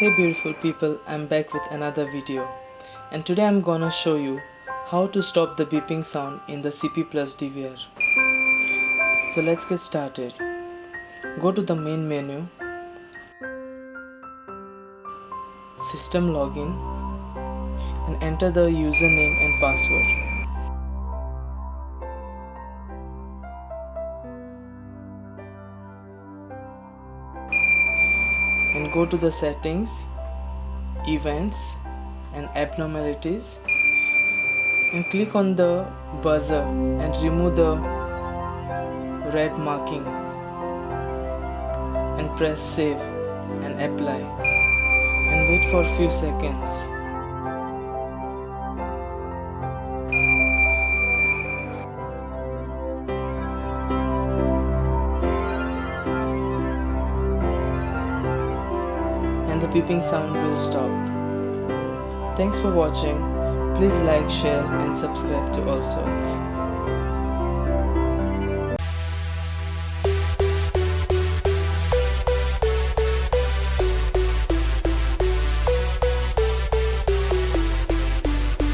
Hey beautiful people, I'm back with another video, and today I'm gonna show you how to stop the beeping sound in the CP Plus DVR. So let's get started. Go to the main menu, System Login, and enter the username and password. And go to the settings, events and abnormalities, and click on the buzzer and remove the red marking and press save and apply and wait for a few seconds. And the beeping sound will stop. Thanks for watching. Please like, share and subscribe to all sorts.